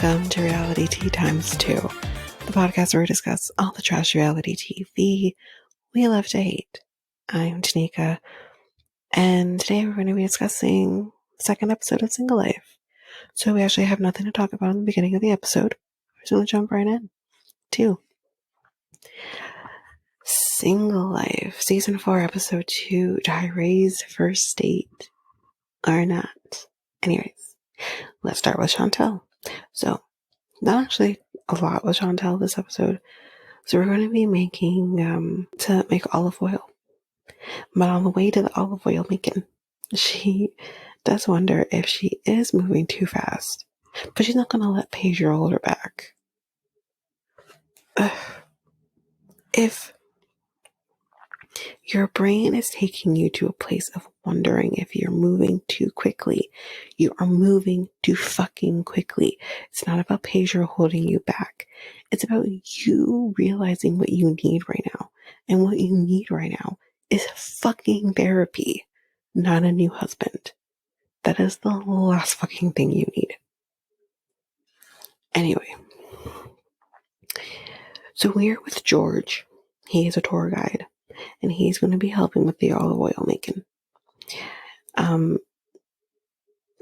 Welcome to Reality Tea Times 2, the podcast where we discuss all the trash reality TV we love to hate. I'm Tanika, and today we're going to be discussing the second episode of Single Life. So we actually have nothing to talk about in the beginning of the episode. We're just going to jump right in. 2. Single Life, Season 4, Episode 2, Tyray's First Date or Not. Anyways, let's start with Chantel. So, not actually a lot with Chantel this episode. So we're going to be making, to make olive oil. But on the way to the olive oil making, she does wonder if she is moving too fast. But she's not going to let Pedro hold her back. If your brain is taking you to a place of wondering if you're moving too quickly, you are moving too fucking quickly. It's not about Pedro holding you back. It's about you realizing what you need right now. And what you need right now is fucking therapy, not a new husband. That is the last fucking thing you need. Anyway. So we're with George. He is a tour guide. And he's going to be helping with the olive oil making.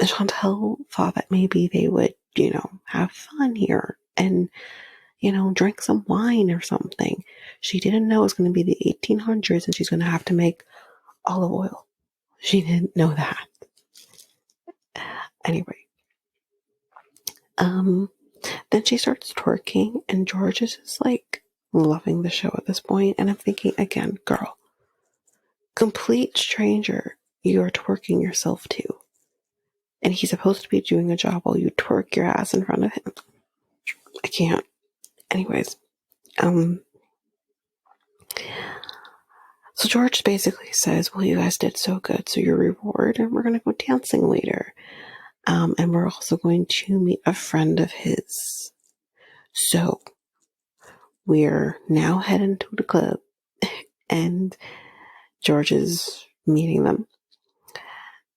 Chantel thought that maybe they would, have fun here and, drink some wine or something. She didn't know it was going to be the 1800s and she's going to have to make olive oil. She didn't know that. Anyway. Then she starts twerking and George is just like loving the show at this point. And I'm thinking, again, girl, complete stranger, you are twerking yourself to. And he's supposed to be doing a job while you twerk your ass in front of him. I can't. Anyways, so George basically says, well, you guys did so good, so your reward, and we're going to go dancing later. And we're also going to meet a friend of his. So we're now heading to the club, and George is meeting them.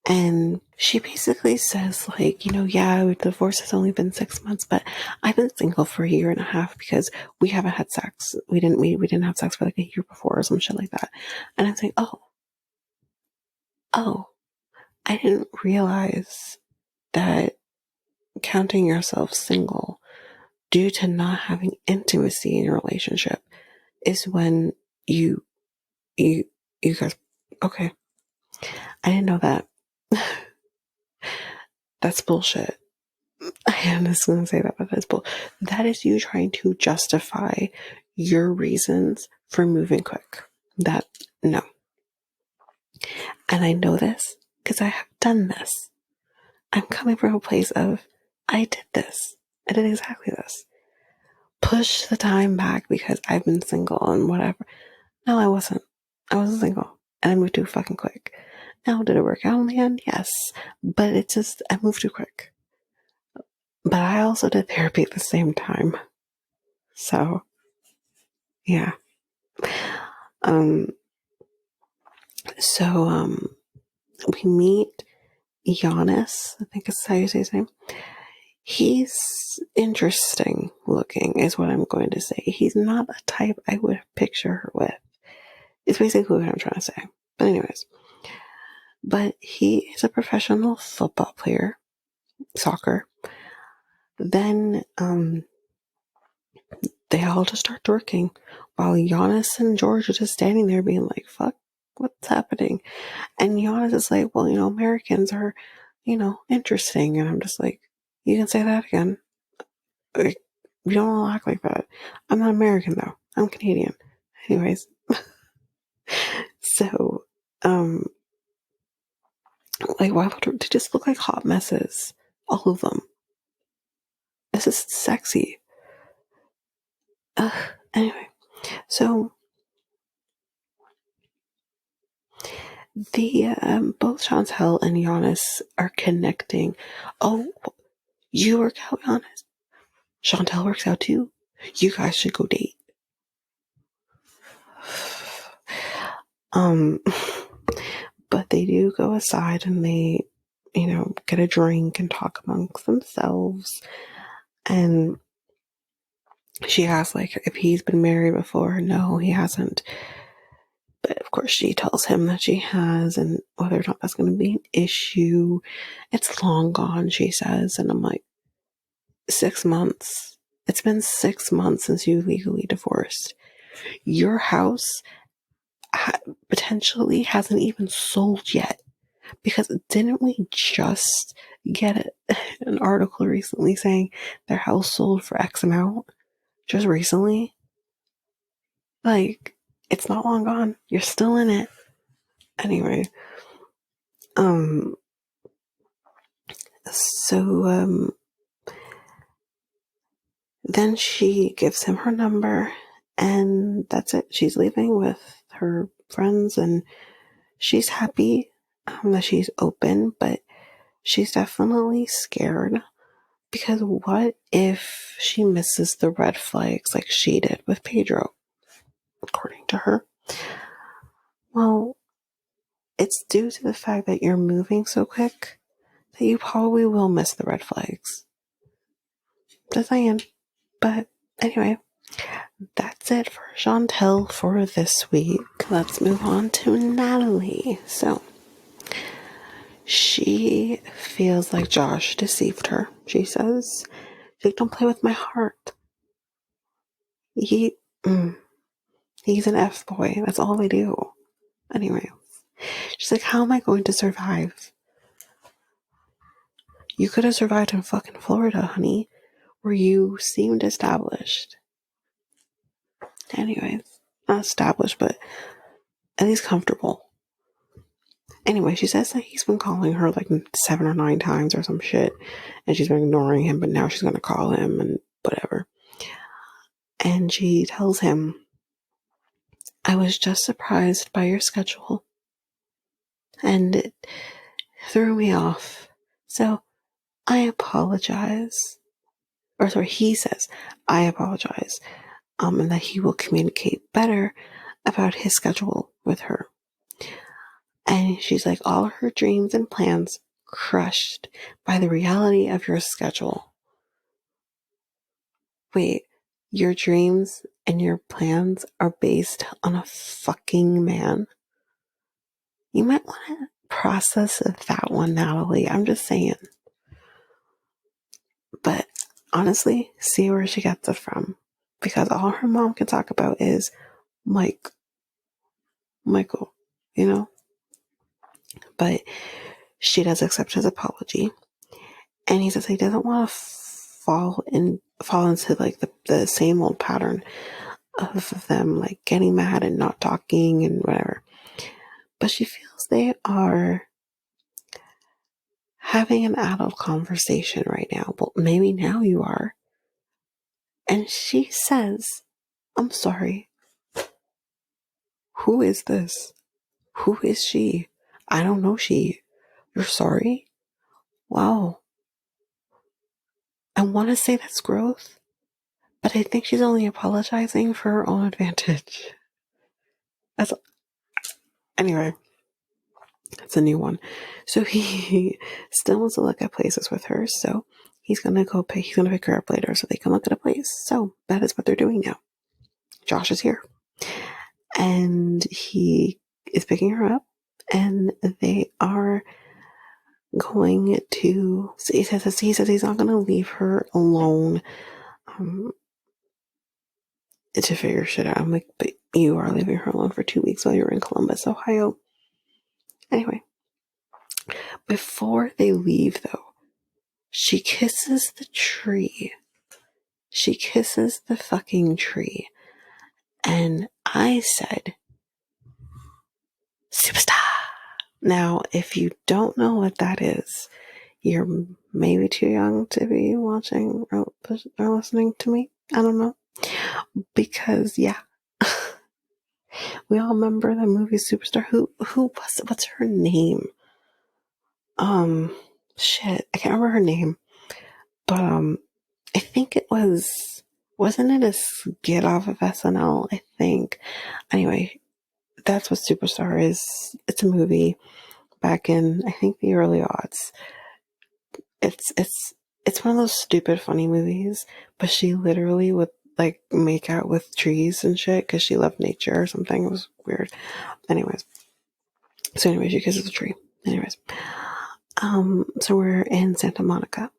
And she basically says, like, yeah, the divorce has only been 6 months, but I've been single for a year and a half because we haven't had sex. We didn't have sex for like a year before or some shit like that. And I'm saying, oh, I didn't realize that counting yourself single due to not having intimacy in your relationship is when you guys, okay. I didn't know that. That's bullshit. I am just going to say that, but that's bull. That is you trying to justify your reasons for moving quick. No. And I know this because I have done this. I'm coming from a place of, I did this. I did exactly this. Push the time back because I've been single and whatever. No, I wasn't. I wasn't single. And I moved too fucking quick. Now, did it work out in the end? Yes. But it's just, I moved too quick. But I also did therapy at the same time. So, yeah. We meet Giannis. I think that's how you say his name. He's interesting looking, is what I'm going to say. He's not a type I would picture her with. It's basically what I'm trying to say. But anyways. But he is a professional football player. Soccer. Then, they all just start twerking while Giannis and George are just standing there being like, fuck, what's happening? And Giannis is like, well, Americans are, interesting. And I'm just like, you can say that again. Like, you don't want to act like that. I'm not American though. I'm Canadian. Anyways. So, like, why would they just look like hot messes? All of them. This is sexy. Anyway, so the both Chantel and Giannis are connecting. Oh, you work out, Giannis. Chantel works out too. You guys should go date. But they do go aside and they, get a drink and talk amongst themselves. And she asks, like, if he's been married before. No, he hasn't. But of course, she tells him that she has, and whether or not that's going to be an issue. It's long gone, she says. And I'm like, 6 months. It's been 6 months since you legally divorced. Your house potentially hasn't even sold yet. Because didn't we just get an article recently saying their house sold for X amount? Just recently? Like, it's not long gone. You're still in it. Anyway. So, then she gives him her number, and that's it. She's leaving with her friends, and she's happy that she's open, but she's definitely scared, because what if she misses the red flags like she did with Pedro, according to her? Well, it's due to the fact that you're moving so quick that you probably will miss the red flags. Just saying. But anyway, that's it for Chantel for this week. Let's move on to Natalie. So, she feels like Josh deceived her. She says, don't play with my heart. He's an F-boy. That's all they do. Anyway, she's like, how am I going to survive? You could have survived in fucking Florida, honey, where you seemed established. Anyways, not established, but at least comfortable. Anyway, she says that he's been calling her like 7 or 9 times or some shit, and she's been ignoring him, but now she's going to call him and whatever. And she tells him, I was just surprised by your schedule, and it threw me off. So I apologize. Or sorry, he says, I apologize. And that he will communicate better about his schedule with her. And she's like, all her dreams and plans crushed by the reality of your schedule. Wait, your dreams and your plans are based on a fucking man? You might want to process that one, Natalie. I'm just saying. But honestly, see where she gets it from. Because all her mom can talk about is Michael, you know? But she does accept his apology. And he says he doesn't want to fall into like the same old pattern of them like getting mad and not talking and whatever. But she feels they are having an adult conversation right now. Well, maybe now you are. And she says, I'm sorry. Who is this? Who is she? I don't know she. You're sorry? Wow. I want to say that's growth, but I think she's only apologizing for her own advantage. Anyway, it's a new one. So he still wants to look at places with her, so he's gonna pick her up later so they can look at a place. So that is what they're doing now. Josh is here. And he is picking her up, and they are going to, he says he's not going to leave her alone to figure shit out. I'm like, but you are leaving her alone for 2 weeks while you're in Columbus, Ohio. Anyway, before they leave though, she kisses the tree. She kisses the fucking tree. And I said, superstar. Now, if you don't know what that is, you're maybe too young to be watching or listening to me. I don't know. Because, yeah. We all remember the movie Superstar. Who was it? What's her name? Shit. I can't remember her name. But, I think it wasn't it a skit off of SNL? I think. Anyway, that's what Superstar is. It's a movie back in, I think, the early aughts. It's it's one of those stupid funny movies, but she literally would like make out with trees and shit because she loved nature or something. It was weird. Anyways, she kisses a tree. Anyways, so we're in Santa Monica,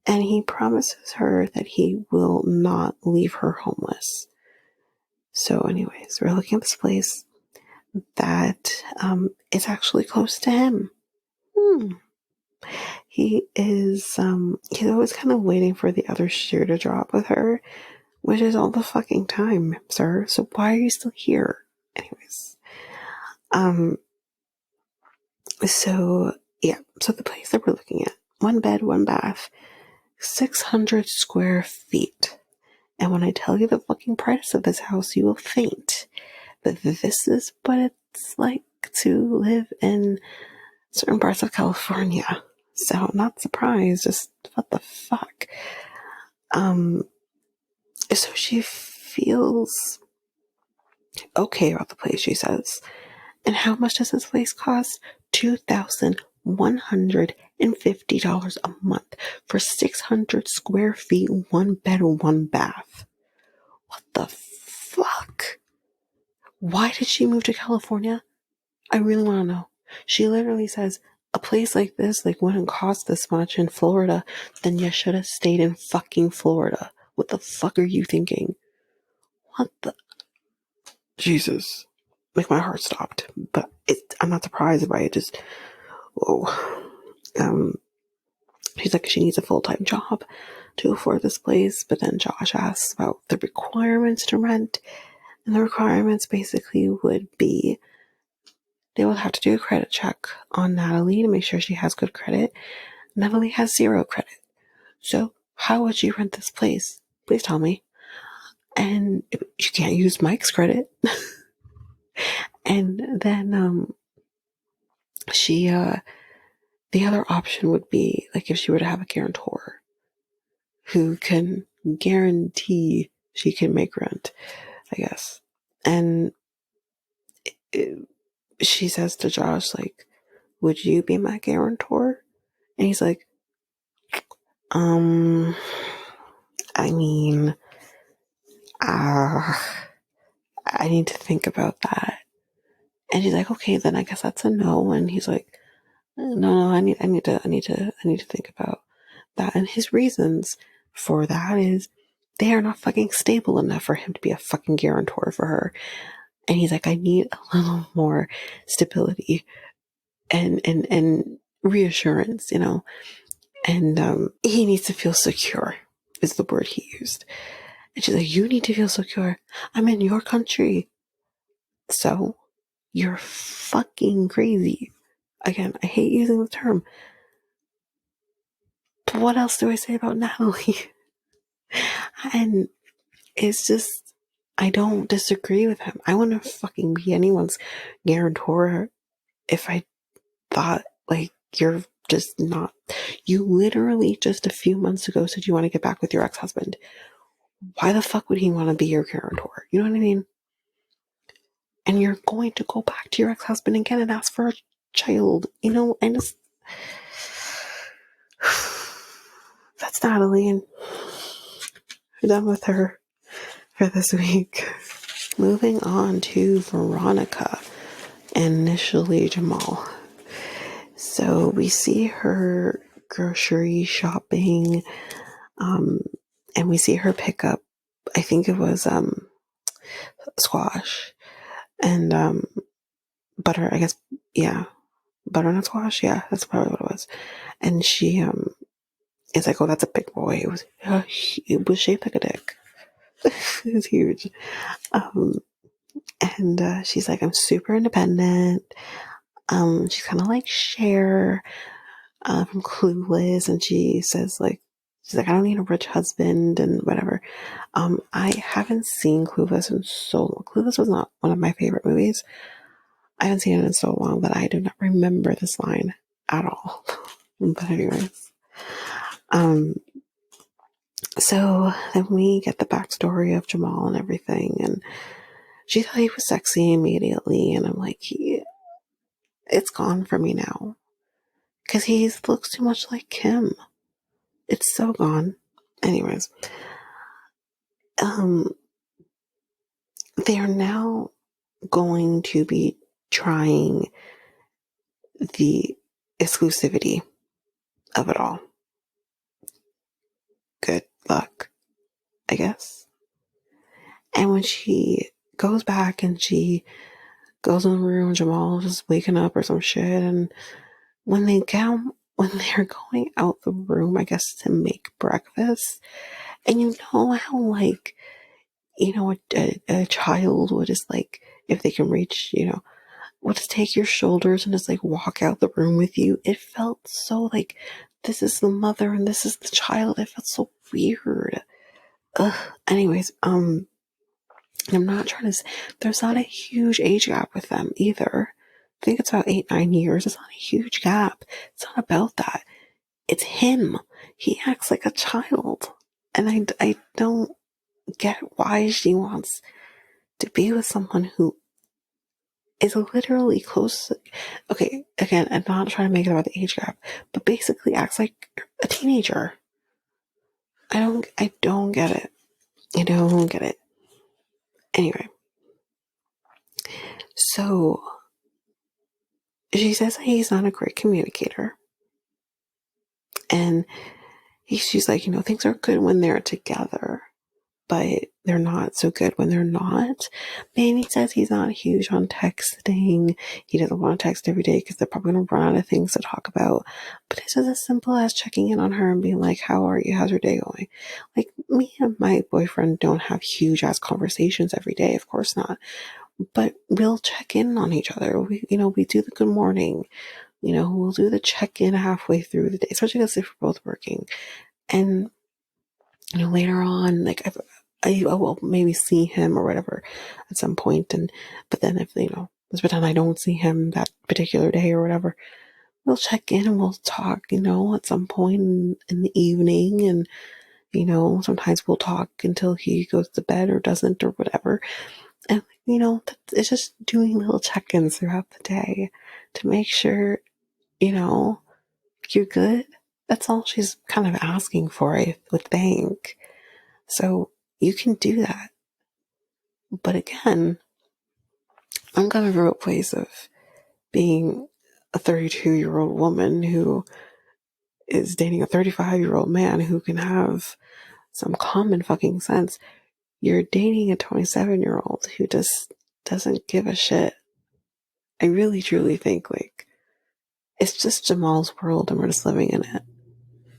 and he promises her that he will not leave her homeless. So, anyways, we're looking at this place that is actually close to him. He is he's always kind of waiting for the other shoe to drop with her, which is all the fucking time, sir. So why are you still here? Anyways. So yeah, so the place that we're looking at, 1 bed, 1 bath, 600 square feet. And when I tell you the fucking price of this house, you will faint. But this is what it's like to live in certain parts of California. So I'm not surprised. Just what the fuck? So she feels okay about the place, she says. And how much does this place cost? $2,150 a month for 600 square feet, 1 bed, 1 bath. What the fuck? Why did she move to California? I really want to know. She literally says, a place like this wouldn't cost this much in Florida, then you should have stayed in fucking Florida. What the fuck are you thinking? What the... Jesus. Like, my heart stopped. But I'm not surprised by it. Just, whoa. She's like, she needs a full-time job to afford this place. But then Josh asks about the requirements to rent. And the requirements basically would be, they will have to do a credit check on Natalie to make sure she has good credit. Natalie has 0 credit. So how would she rent this place? Please tell me. And she can't use Mike's credit. And then the other option would be like if she were to have a guarantor who can guarantee she can make rent, I guess. And she says to Josh, like, would you be my guarantor? And he's like, I mean, I need to think about that. And she's like, okay, then I guess that's a no. And he's like, no, I need to think about that. And his reasons for that is they are not fucking stable enough for him to be a fucking guarantor for her. And he's like, I need a little more stability and reassurance, you know. And he needs to feel secure is the word he used. And she's like, you need to feel secure. I'm in your country. So you're fucking crazy. Again, I hate using the term. But what else do I say about Natalie? And it's just, I don't disagree with him. I wouldn't fucking be anyone's guarantor if I thought, like, you're just not. You literally just a few months ago said you want to get back with your ex-husband. Why the fuck would he want to be your guarantor? You know what I mean? And you're going to go back to your ex-husband again and ask for a child. You know, and just... That's Natalie, and we're done with her for this week. Moving on to Veronica, initially Jamal. So we see her grocery shopping, and we see her pick up, I think it was squash and butter, I guess, yeah, butternut squash, yeah, that's probably what it was. And she is like, oh, that's a big boy. It was shaped like a dick. It was huge. And she's like, I'm super independent. She's kind of like Cher from Clueless, and she's like, I don't need a rich husband and whatever. I haven't seen Clueless in so long. Clueless was not one of my favorite movies. I haven't seen it in so long that I do not remember this line at all. But anyways, so then we get the backstory of Jamal and everything, and she thought he was sexy immediately, and I'm like, it's gone for me now. Because he looks too much like Kim. It's so gone. Anyways, they are now going to be trying the exclusivity of it all. Good luck, I guess. And when she goes back and she goes in the room, Jamal is waking up or some shit, and when they're going out the room, I guess, to make breakfast, and you know how, like, you know, a child would just, like, if they can reach, you know, would just take your shoulders and just, like, walk out the room with you. It felt so, like, this is the mother and this is the child. It felt so weird. Ugh. Anyways, I'm not trying to, there's not a huge age gap with them either. I think it's about 8-9 years. It's not a huge gap. It's not about that. It's him. He acts like a child. And I don't get why she wants to be with someone who is literally close. Okay, again, I'm not trying to make it about the age gap, but basically acts like a teenager. I don't get it. I don't get it. Anyway, so she says that he's not a great communicator. And she's like, you know, things are good when they're together, but they're not so good when they're not. Manny says he's not huge on texting. He doesn't want to text every day because they're probably going to run out of things to talk about. But it's just as simple as checking in on her and being like, how are you? How's your day going? Like, me and my boyfriend don't have huge ass conversations every day. Of course not. But we'll check in on each other. We do the good morning. You know, we'll do the check in halfway through the day, especially if we're both working. And, you know, later on, like, I will maybe see him or whatever at some point. But then if, you know, let's pretend I don't see him that particular day or whatever, we'll check in and we'll talk, you know, at some point in the evening. And, you know, sometimes we'll talk until he goes to bed or doesn't or whatever. And, you know, it's just doing little check-ins throughout the day to make sure, you know, you're good. That's all she's kind of asking for, I would think. So you can do that. But again, I'm coming from a place of being a 32-year-old woman who is dating a 35-year-old man who can have some common fucking sense. You're dating a 27-year-old who just doesn't give a shit. I really truly think, like, it's just Jamal's world and we're just living in it.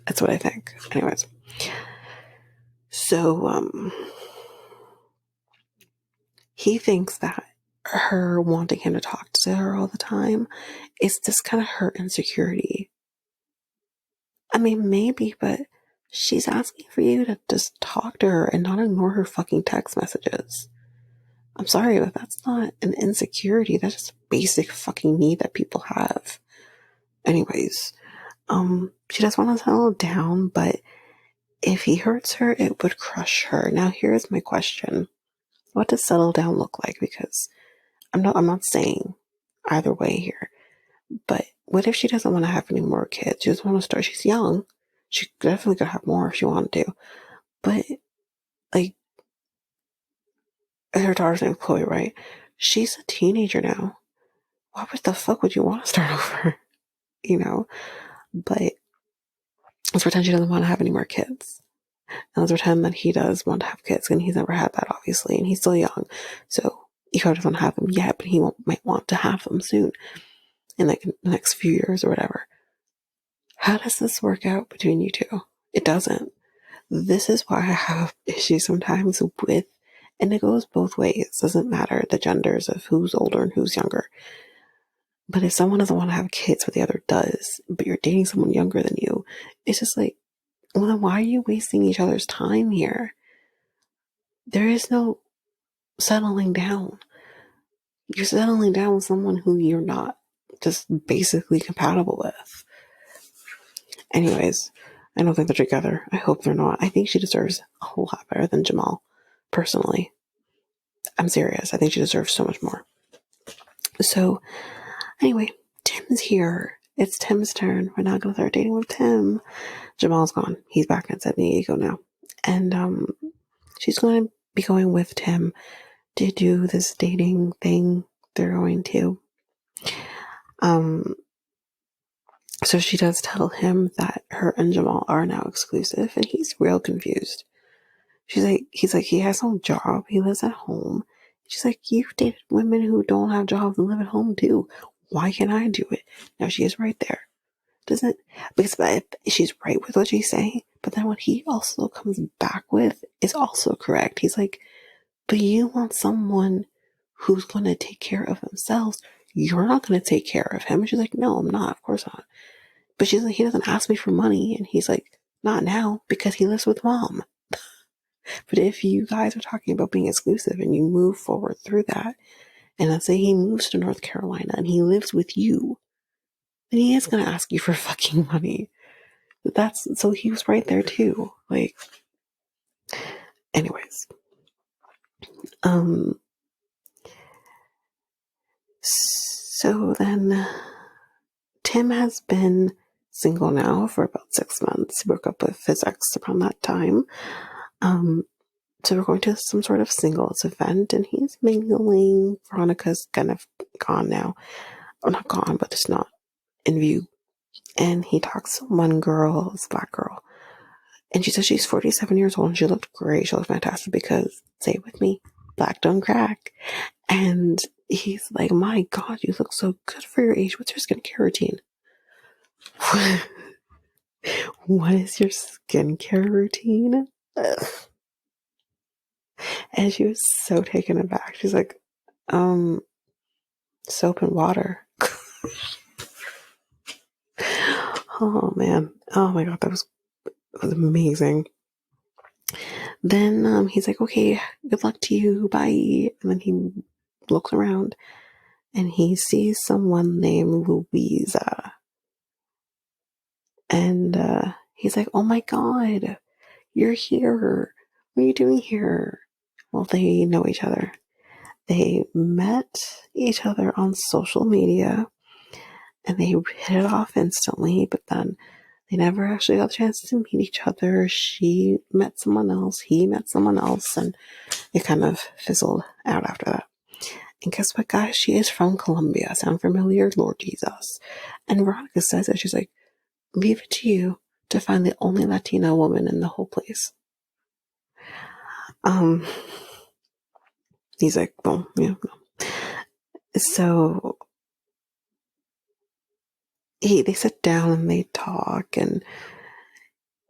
That's what I think. Anyways. So, he thinks that her wanting him to talk to her all the time is just kind of her insecurity. I mean, maybe, but she's asking for you to just talk to her and not ignore her fucking text messages. I'm sorry, but that's not an insecurity. That's just a basic fucking need that people have. Anyways, she does want to settle down, but if he hurts her, it would crush her. Now, here's my question. What does settle down look like? Because I'm not saying either way here. But what if she doesn't want to have any more kids? She doesn't want to start. She's young. She definitely could have more if she wanted to. But, like, her daughter's name is Chloe, right? She's a teenager now. Why the fuck would you want to start over? You know? But let's pretend she doesn't want to have any more kids. And let's pretend that he does want to have kids, and he's never had that, obviously, and he's still young. So he probably doesn't have them yet, but he might want to have them soon, in like the next few years or whatever. How does this work out between you two? It doesn't. This is why I have issues sometimes with, and it goes both ways. It doesn't matter the genders of who's older and who's younger. But if someone doesn't want to have kids, but the other does, but you're dating someone younger than you, it's just like, well, then why are you wasting each other's time here? There is no settling down. You're settling down with someone who you're not just basically compatible with. Anyways, I don't think they're together. I hope they're not. I think she deserves a whole lot better than Jamal, personally. I'm serious. I think she deserves so much more. So, anyway, Tim's here it's Tim's turn. We're not going to start dating with Tim. Jamal's gone. He's back in San Diego now. And she's going to be going with Tim to do this dating thing they're going to. So she does tell him that her and Jamal are now exclusive, and he's real confused. He's like, he has no job. He lives at home. She's like, you've dated women who don't have jobs and live at home too. Why can't I do it? Now she is right there. Doesn't, because she's right with what she's saying, but then what he also comes back with is also correct. He's like, but you want someone who's going to take care of themselves. You're not going to take care of him. And she's like, no, I'm not. Of course not. But she's like, he doesn't ask me for money. And he's like, not now, because he lives with mom. But if you guys are talking about being exclusive and you move forward through that, and let's say he moves to North Carolina and he lives with you, then he is going to ask you for fucking money. So he was right there too. Like, anyways. So then Tim has been single now for about 6 months. He broke up with his ex around that time. So we're going to some sort of singles event, and he's mingling. Veronica's kind of gone now. Or not gone, but just not in view. And he talks to one girl, this black girl. And she says she's 47 years old, and she looked great. She looked fantastic because, say it with me, black don't crack. And he's like, my God, you look so good for your age. What's your skincare routine? What is your skincare routine? Ugh. And she was so taken aback. She's like, soap and water. Oh man. Oh my God, that was amazing. Then he's like, okay, good luck to you. Bye. And then he looks around and he sees someone named Louisa. And he's like, oh my God, you're here. What are you doing here? Well, they know each other. They met each other on social media and they hit it off instantly, but then they never actually got a chance to meet each other. She met someone else, he met someone else, and it kind of fizzled out after that. And guess what, guys? She is from Colombia. Sound familiar? Lord Jesus. And Veronica says that she's like, leave it to you to find the only Latina woman in the whole place. He's like, well, yeah. So they sit down and they talk, and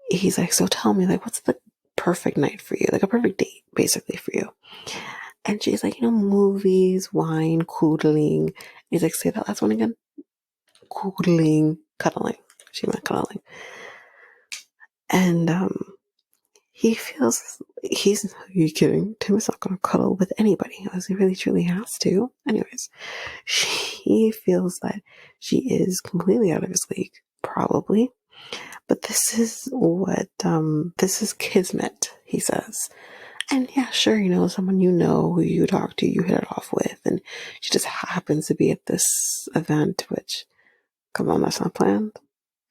he's like, so tell me, like, what's the perfect night for you? Like a perfect date, basically, for you. And she's like, movies, wine, cuddling. He's like, say that last one again. Cuddling. She meant cuddling. And he feels, are you kidding? Tim is not going to cuddle with anybody unless he really truly has to. Anyways, he feels that she is completely out of his league, probably. But this is this is kismet, he says. And yeah, sure, someone who you talk to, you hit it off with, and she just happens to be at this event, which, come on, that's not planned.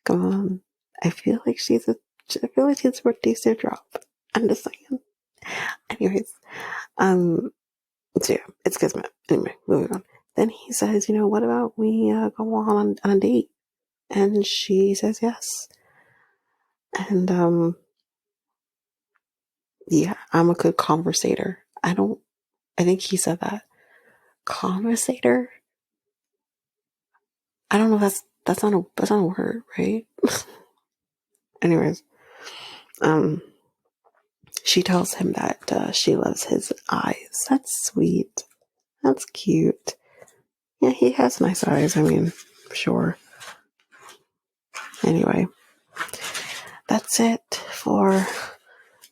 Come on. I feel like she's a birthday drop. I'm just saying. Anyways, so yeah, it's kismet. Anyway, moving on. Then he says, what about we go on a date? And she says yes. And yeah, I'm a good conversator. I think he said that. Conversator? I don't know if that's not a word, right? Anyways, she tells him that she loves his eyes. That's sweet. That's cute. Yeah, he has nice eyes. I mean, sure. Anyway, that's it for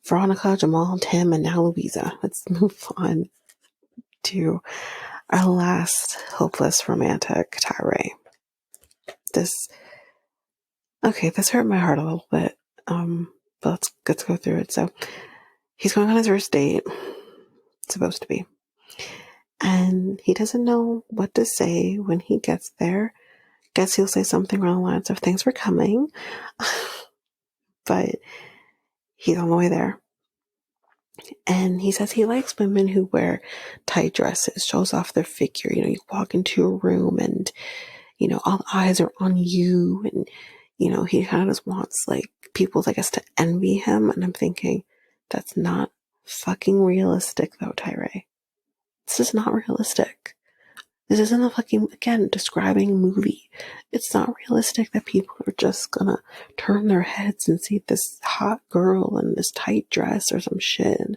Veronica, Jamal, Tim, and now Louisa. Let's move on to our last hopeless romantic, Tyray. This hurt my heart a little bit. But let's go through it. So he's going on his first date. It's supposed to be. And he doesn't know what to say when he gets there Guess he'll say something along the lines of thanks for coming. But he's on the way there. And he says he likes women who wear tight dresses, shows off their figure. You walk into a room and, all the eyes are on you. And, he kind of just wants like people, I guess, to envy him. And I'm thinking, that's not fucking realistic though, Tyray. This is not realistic. This isn't a fucking, again, describing a movie. It's not realistic that people are just gonna turn their heads and see this hot girl in this tight dress or some shit. And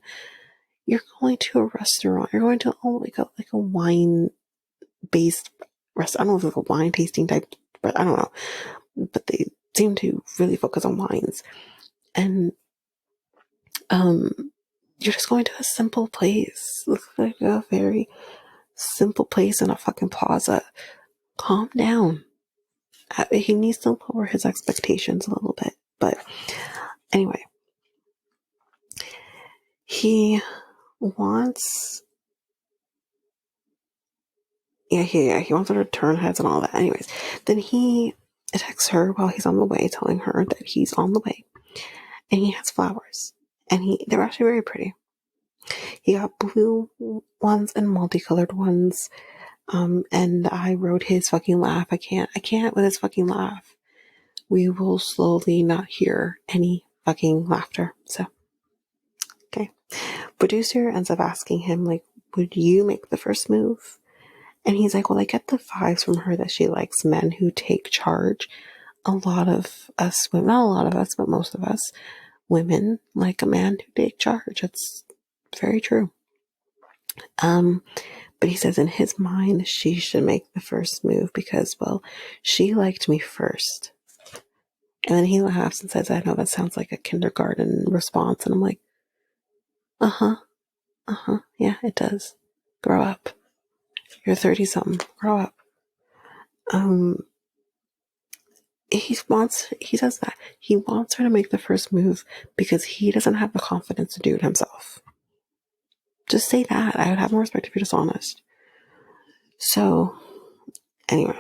you're going to a restaurant. You're going to like a wine-based restaurant. I don't know if it's like a wine tasting type, but I don't know. But they seem to really focus on wines. And you're just going to a simple place. Looks like a very simple place in a fucking plaza. Calm down. He needs to lower his expectations a little bit. But anyway, he wants he wants her to turn heads and all that. Anyways, then he texts her while he's on the way, telling her that he's on the way. And he has flowers. And they're actually very pretty. He got blue ones and multicolored ones. And I wrote his fucking laugh. I can't with his fucking laugh. We will slowly not hear any fucking laughter. So, okay. Producer ends up asking him, like, would you make the first move? And he's like, well, I get the vibes from her that she likes men who take charge. A lot of us women, not a lot of us, but most of us women like a man who take charge. It's very true. But he says in his mind, she should make the first move because, well, she liked me first. And then he laughs and says, I know that sounds like a kindergarten response. And I'm like, yeah, it does. Grow up. You're 30-something. Grow up. He says that. He wants her to make the first move because he doesn't have the confidence to do it himself. Just say that. I would have more respect if you're just honest. So, anyway.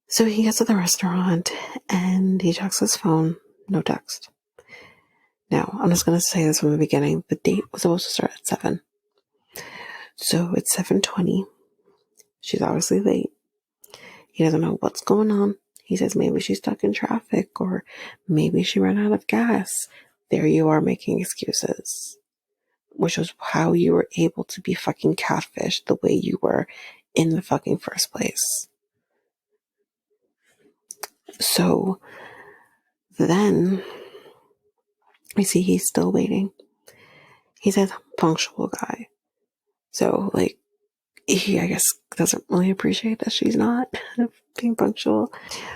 So he gets to the restaurant and he checks his phone. No text. Now, I'm just going to say this from the beginning. The date was supposed to start at 7. So it's 7:20. She's obviously late. He doesn't know what's going on. He says maybe she's stuck in traffic or maybe she ran out of gas. There you are making excuses. Which was how you were able to be fucking catfished the way you were in the fucking first place. So then we see he's still waiting. He says, punctual guy. So, like, he, I guess, doesn't really appreciate that she's not being punctual.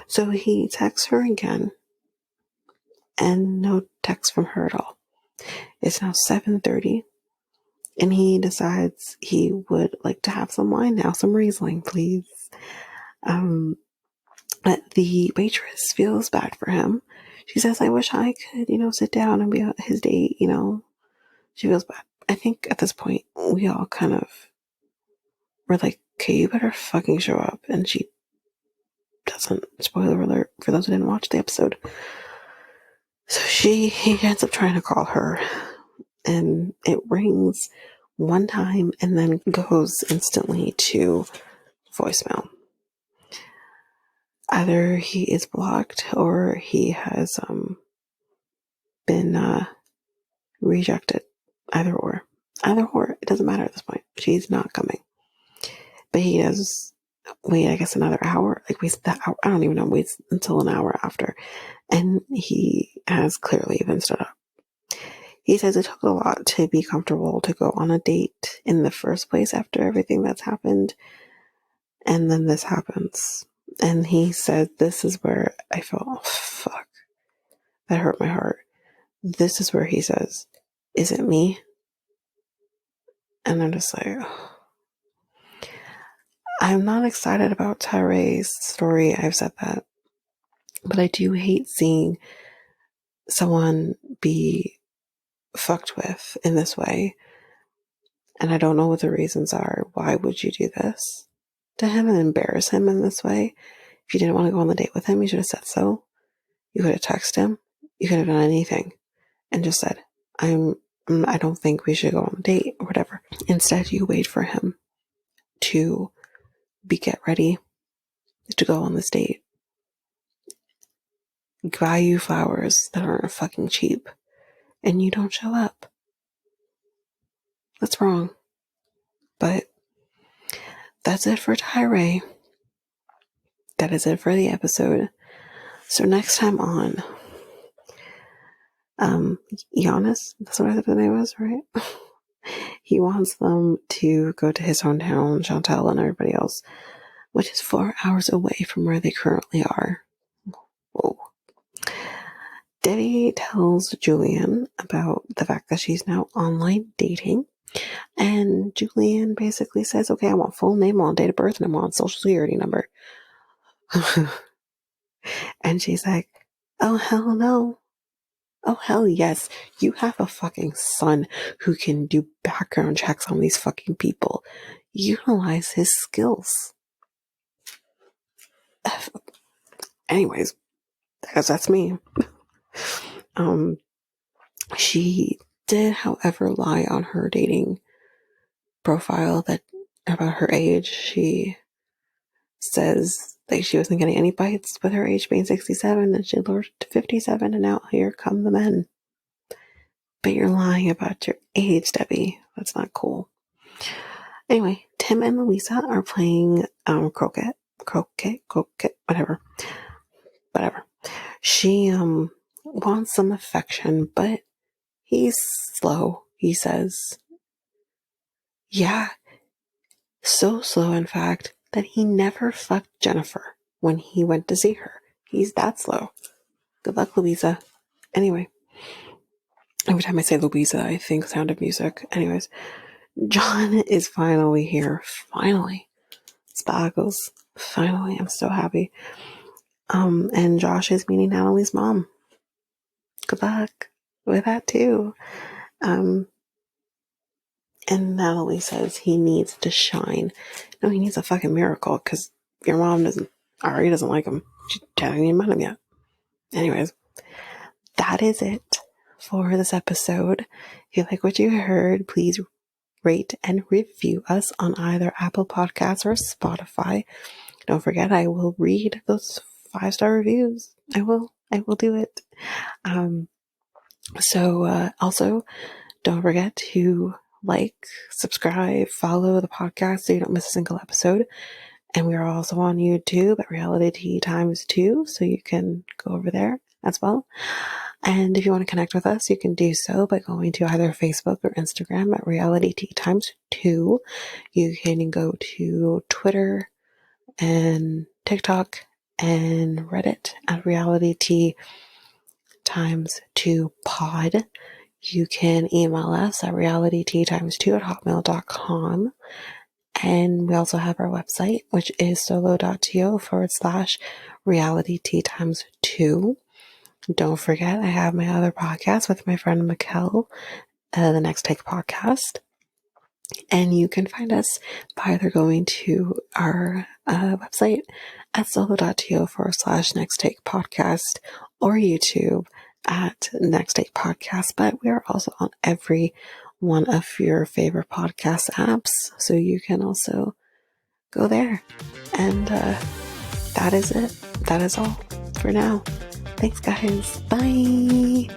So he texts her again, and no text from her at all. It's now 7:30, and he decides he would like to have some wine now, some Riesling, please. But the waitress feels bad for him. She says, I wish I could, sit down and be his date, She feels bad. I think at this point, we all kind of were like, okay, you better fucking show up. And she doesn't. Spoiler alert for those who didn't watch the episode. So he ends up trying to call her. And it rings one time and then goes instantly to voicemail. Either he is blocked or he has been rejected. Either or. It doesn't matter at this point. She's not coming. But he does wait, I guess, another hour. Like, waits that hour. I don't even know. Waits until an hour after. And he has clearly been stood up. He says it took a lot to be comfortable to go on a date in the first place after everything that's happened. And then this happens. And he said, this is where I felt, oh, fuck. That hurt my heart. This is where he says, is it me? And I'm just like, oh. I'm not excited about Tyray's story. I've said that. But I do hate seeing someone be fucked with in this way. And I don't know what the reasons are. Why would you do this? to him and embarrass him in this way. If you didn't want to go on the date with him, you should have said so. You could have texted him. You could have done anything and just said, I don't think we should go on a date or whatever. Instead, you wait for him to get ready to go on this date. Buy you flowers that aren't fucking cheap. And you don't show up. That's wrong. But that's it for Tyray. That is it for the episode. So next time on, Giannis, that's what the name was, right? He wants them to go to his hometown, Chantel and everybody else, which is 4 hours away from where they currently are. Whoa. Debbie tells Julian about the fact that she's now online dating. And Julian basically says, okay, I want full name, I want date of birth, and I want social security number. And she's like, oh, hell no. Oh, hell yes. You have a fucking son who can do background checks on these fucking people. Utilize his skills. Anyways, because that's me. She did, however, lie on her dating profile that about her age. She says like she wasn't getting any bites with her age being 67, and she lowered to 57, and now here come the men. But you're lying about your age, Debbie. That's not cool. Anyway, Tim and Louisa are playing croquet, whatever. She wants some affection, but he's slow, he says. Yeah, so slow, in fact, that he never fucked Jennifer when he went to see her. He's that slow. Good luck, Louisa. Anyway, every time I say Louisa, I think Sound of Music. Anyways, John is finally here. Finally. Sparkles. Finally. I'm so happy. And Josh is meeting Natalie's mom. Good luck with that too. And Natalie says he needs to shine. No, he needs a fucking miracle, because your mom doesn't like him. She hasn't even met him yet. Anyways, that is it for this episode. If you like what you heard, please rate and review us on either Apple Podcasts or Spotify. Don't forget, I will read those 5-star reviews. I will do it. Also, don't forget to like, subscribe, follow the podcast so you don't miss a single episode. And we are also on YouTube at Reality Times2, so you can go over there as well. And if you want to connect with us, you can do so by going to either Facebook or Instagram at Reality Times2. You can go to Twitter and TikTok and Reddit at Reality Times2 Pod. You can email us at realitytimes2@hotmail.com. And we also have our website, which is solo.to/realitytimes2. Don't forget, I have my other podcast with my friend Mikkel, the Next Take Podcast. And you can find us by either going to our website at solo.to/Next Take Podcast or YouTube at Next Take Podcast. But we are also on every one of your favorite podcast apps, so you can also go there. And that is it. That is all for now. Thanks, guys. Bye.